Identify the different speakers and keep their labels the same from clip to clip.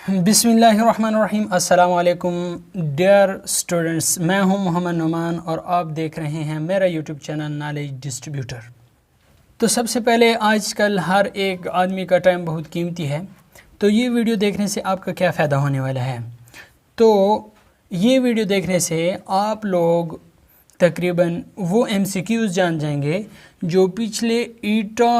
Speaker 1: बिस्मिल्लाहिर्रहमानिर्रहीम। अस्सलाम वालेकुम डियर स्टूडेंट्स, मैं हूं मोहम्मद नुमान और आप देख रहे हैं मेरा यूट्यूब चैनल नॉलेज डिस्ट्रीब्यूटर। तो सबसे पहले, आजकल हर एक आदमी का टाइम बहुत कीमती है, तो ये वीडियो देखने से आपका क्या फ़ायदा होने वाला है। तो ये वीडियो देखने से आप लोग तकरीबन वो MCQs जान जाएंगे जो पिछले ईटा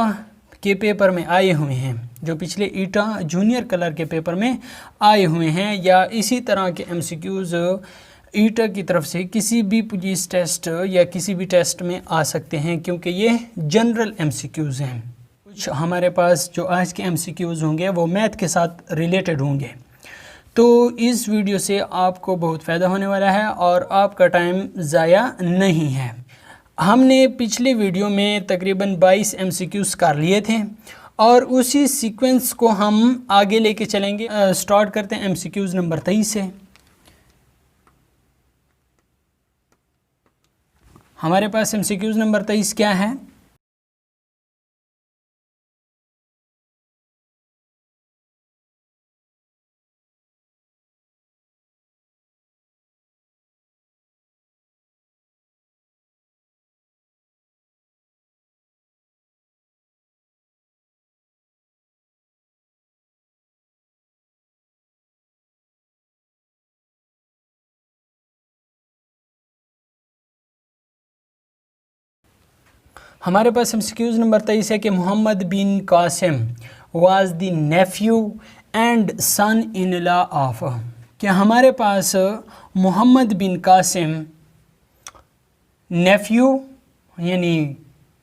Speaker 1: के पेपर में आए हुए हैं, जो पिछले ईटा जूनियर कलर के पेपर में आए हुए हैं, या इसी तरह के MCQs ईटा की तरफ से किसी भी पुलिस टेस्ट या किसी भी टेस्ट में आ सकते हैं, क्योंकि ये जनरल MCQs हैं। कुछ हमारे पास जो आज के MCQs होंगे वो मैथ के साथ रिलेटेड होंगे। तो इस वीडियो से आपको बहुत फ़ायदा होने वाला है और आपका टाइम ज़ाया नहीं है। हमने पिछले वीडियो में तकरीबन 22 MCQs कर लिए थे और उसी सीक्वेंस को हम आगे लेके चलेंगे। स्टार्ट करते हैं MCQs नंबर 23 से। हमारे पास MCQs नंबर 23 क्या है? हमारे पास MCQs नंबर 23 है कि Mohammad bin Qasim was the nephew and son in law of. क्या हमारे पास मोहम्मद बिन कासिम नेफ्यू यानी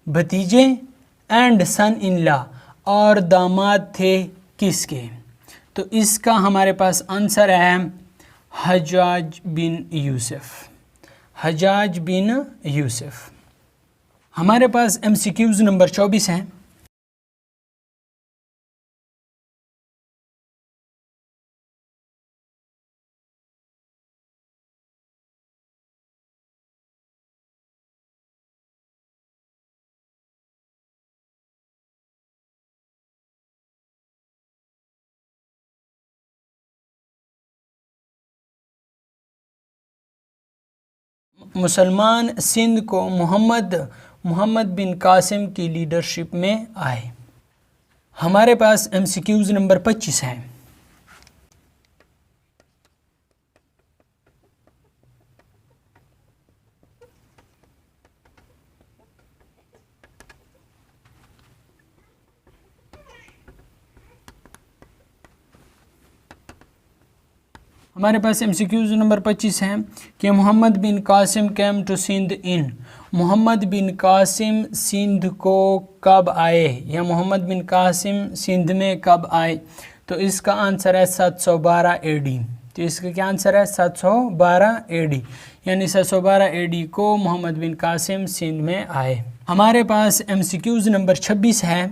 Speaker 1: भतीजे एंड सन इन लॉ और दामाद थे किसके? तो इसका हमारे पास आंसर है हज्जाज बिन यूसुफ। हज्जाज बिन यूसुफ। हमारे पास MCQs नंबर 24 है। मुसलमान सिंध को मोहम्मद बिन कासिम की लीडरशिप में आए। हमारे पास MCQs नंबर 25 है। हमारे पास MCQs नंबर 25 है कि मोहम्मद बिन कासिम कैम टू सिंध इन। मोहम्मद बिन कासिम सिंध को कब आए, या मोहम्मद बिन कासिम सिंध में कब आए? तो इसका आंसर है 712 AD। तो इसका क्या आंसर है? 712 AD, यानी 712 AD को मोहम्मद बिन कासिम सिंध में आए। हमारे पास MCQs नंबर 26 है।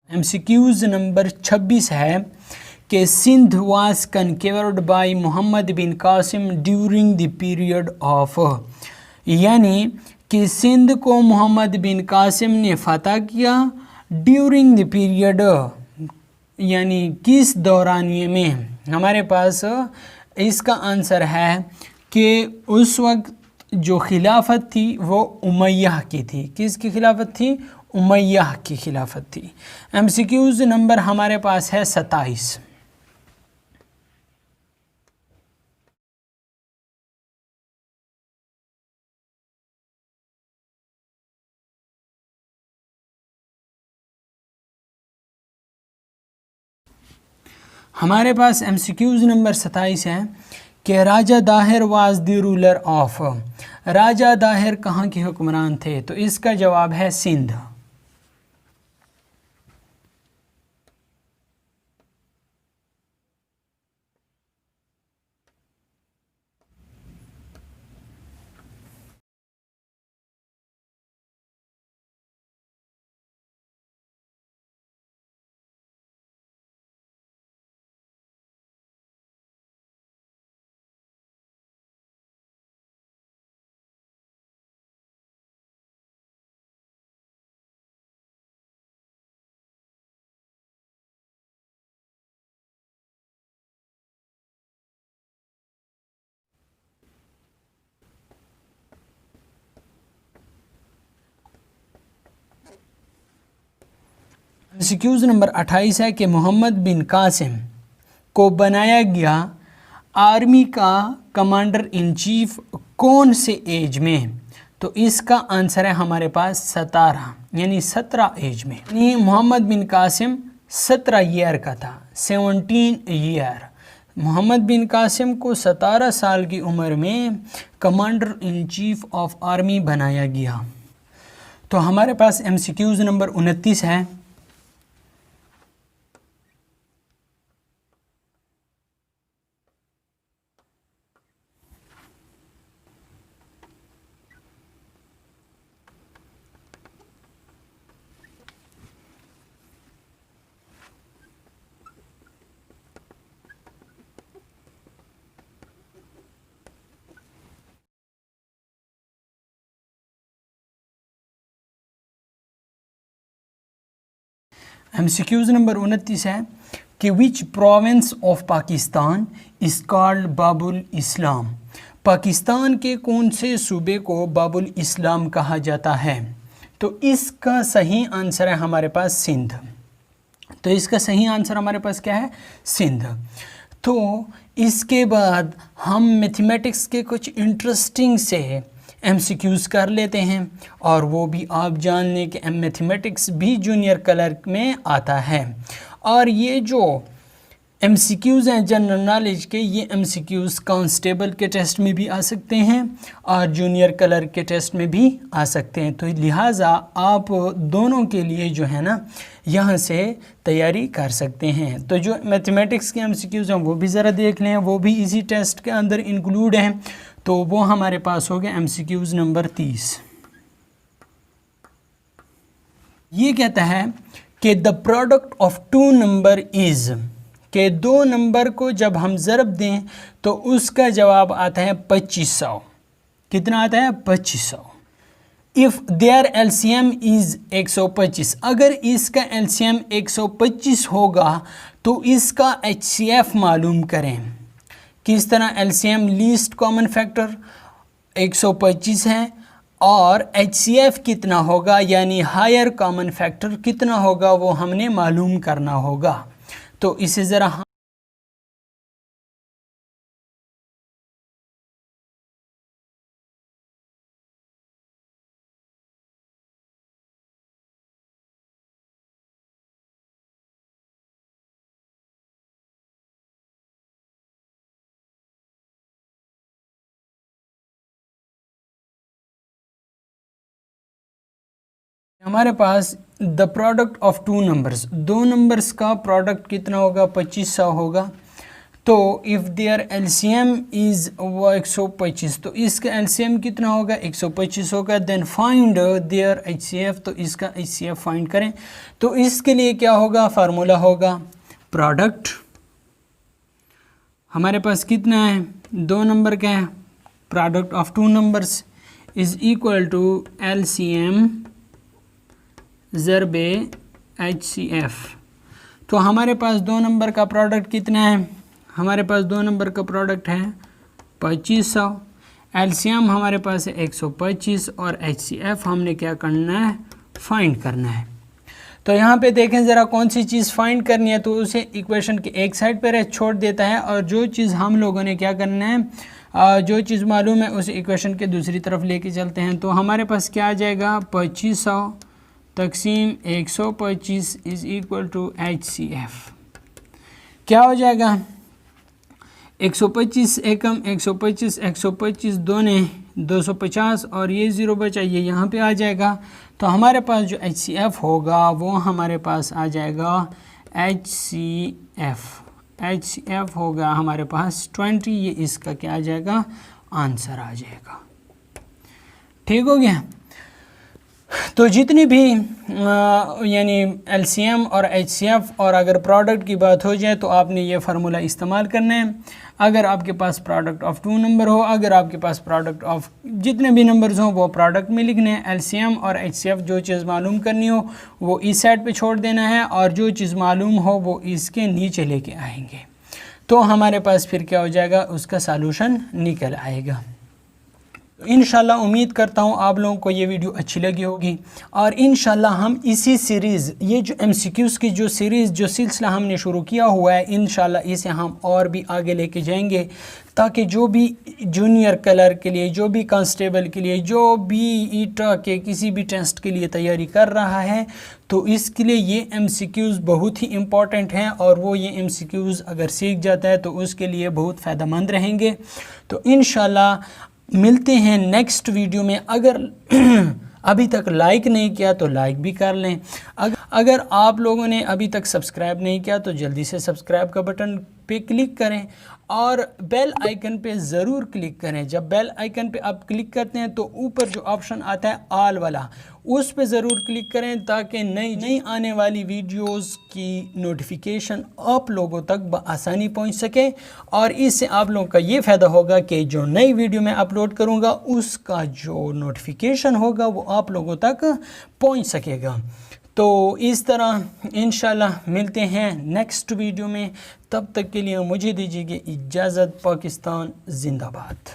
Speaker 1: MCQs नंबर 26 है कि Sindh was conquered by Mohammad bin Qasim during the period of. यानी कि सिंध को मोहम्मद बिन कासिम ने फतह किया ड्यूरिंग द पीरियड, यानी किस दौरानिए में? हमारे पास इसका आंसर है कि उस वक्त जो खिलाफत थी वो उमय्या की थी। किसकी खिलाफत थी? उमय्या की खिलाफत थी। MCQs नंबर हमारे पास है 27। हमारे पास MCQs नंबर 27 है कि Raja Dahir was the ruler of. Raja Dahir कहाँ के हुक्मरान थे? तो इसका जवाब है सिंध। MCQs नंबर 28 है कि मोहम्मद बिन कासिम को बनाया गया आर्मी का कमांडर इन चीफ कौन से एज में? तो इसका आंसर है हमारे पास 17, यानी 17 एज में। यानी मोहम्मद बिन कासिम 17 ईयर का था, 17 ईयर। मोहम्मद बिन कासिम को 17 साल की उम्र में commander in chief of army बनाया गया। तो हमारे पास MCQs नंबर 29 है। MCQs नंबर 29 है कि which province of Pakistan is called Babul Islam? Pakistan के कौन से सूबे को बाबुल इस्लाम कहा जाता है? तो इसका सही आंसर है हमारे पास सिंध। तो इसका सही आंसर हमारे पास क्या है? सिंध। तो इसके बाद हम मैथमेटिक्स के कुछ इंटरेस्टिंग से MCQs कर लेते हैं, और वो भी आप जान लें कि मैथमेटिक्स भी जूनियर क्लर्क में आता है। और ये जो MCQs हैं जनरल नॉलेज के, ये MCQs कांस्टेबल के टेस्ट में भी आ सकते हैं और जूनियर क्लर्क के टेस्ट में भी आ सकते हैं। तो लिहाजा आप दोनों के लिए जो है ना यहाँ से तैयारी कर सकते हैं। तो जो मैथमेटिक्स के MCQs हैं वो भी ज़रा देख लें, वो भी इसी टेस्ट के अंदर इंक्लूड हैं। तो वो हमारे पास हो गया MCQs नंबर 30। ये कहता है कि the product of two number is, के दो नंबर को जब हम ज़रब दें तो उसका जवाब आता है 2500। कितना आता है? 2500। इफ़ देयर LCM इज़ 125, अगर इसका LCM 125 होगा तो इसका HCF मालूम करें। किस तरह? LCM लीस्ट कॉमन फैक्टर 125 है और HCF कितना होगा, यानी हायर कॉमन फैक्टर कितना होगा, वो हमने मालूम करना होगा। तो इसे ज़रा हमारे पास the product of two numbers, दो नंबर्स का प्रोडक्ट कितना होगा? 2500 होगा। तो इफ़ देयर LCM इज़ 125, तो इसका LCM कितना होगा? 125 होगा। देन फाइंड देयर HCF, तो इसका HCF फाइंड करें। तो इसके लिए क्या होगा? फार्मूला होगा प्रोडक्ट, हमारे पास कितना है? दो नंबर का है, product of two numbers is equal to LCM ज़रबे HCF। तो हमारे पास दो नंबर का प्रोडक्ट कितना है? हमारे पास दो नंबर का प्रोडक्ट है 2500। LCM हमारे पास है 125 और HCF हमने क्या करना है? फाइंड करना है। तो यहाँ पे देखें ज़रा कौन सी चीज़ फाइंड करनी है, तो उसे इक्वेशन के एक साइड पर छोड़ देता है, और जो चीज़ हम लोगों ने क्या करना है, जो चीज़ मालूम है उसे इक्वेशन के दूसरी तरफ लेके चलते हैं। तो हमारे पास क्या आ जाएगा? 2500 तकसीम 125 इज़ इक्वल टू HCF। क्या हो जाएगा? 125 एकम 125, 125 दोने 250 और ये ज़ीरो बचा, ये यहाँ पे आ जाएगा। तो हमारे पास जो HCF होगा वो हमारे पास आ जाएगा HCF होगा हमारे पास 20। ये इसका क्या आ जाएगा? आंसर आ जाएगा। ठीक हो गया। तो जितनी भी यानी LCM और HCF और अगर प्रोडक्ट की बात हो जाए तो आपने ये फार्मूला इस्तेमाल करना है। अगर आपके पास प्रोडक्ट ऑफ टू नंबर हो, अगर आपके पास प्रोडक्ट ऑफ जितने भी नंबर्स हों वो प्रोडक्ट में लिखने हैं। LCM और HCF जो चीज़ मालूम करनी हो वो इस साइड पे छोड़ देना है, और जो चीज़ मालूम हो वो इसके नीचे लेके आएंगे। तो हमारे पास फिर क्या हो जाएगा? उसका सॉल्यूशन निकल आएगा। इंशाल्लाह उम्मीद करता हूँ आप लोगों को ये वीडियो अच्छी लगी होगी और इंशाल्लाह हम इसी सीरीज़, ये जो MCQs की जो सीरीज़, जो सिलसिला हमने शुरू किया हुआ है, इंशाल्लाह इसे हम और भी आगे लेके जाएंगे ताकि जो भी जूनियर कलर के लिए, जो भी कांस्टेबल के लिए, जो भी ईटा के किसी भी टेस्ट के लिए तैयारी कर रहा है तो इसके लिए ये MCQs बहुत ही इम्पॉर्टेंट हैं और वो ये MCQs अगर सीख जाता है तो उसके लिए बहुत फ़ायदेमंद रहेंगे। तो इंशाल्लाह मिलते हैं नेक्स्ट वीडियो में। अगर अभी तक लाइक नहीं किया तो लाइक भी कर लें। अगर आप लोगों ने अभी तक सब्सक्राइब नहीं किया तो जल्दी से सब्सक्राइब का बटन पे क्लिक करें और बेल आइकन पे ज़रूर क्लिक करें। जब बेल आइकन पे आप क्लिक करते हैं तो ऊपर जो ऑप्शन आता है ऑल वाला, उस पे ज़रूर क्लिक करें ताकि नई आने वाली वीडियोस की नोटिफिकेशन आप लोगों तक बआसानी पहुंच सके और इससे आप लोगों का ये फ़ायदा होगा कि जो नई वीडियो मैं अपलोड करूंगा उसका जो नोटिफिकेशन होगा वो आप लोगों तक पहुंच सकेगा। तो इस तरह इंशाल्लाह मिलते हैं नेक्स्ट वीडियो में। तब तक के लिए मुझे दीजिए इजाज़त। पाकिस्तान जिंदाबाद।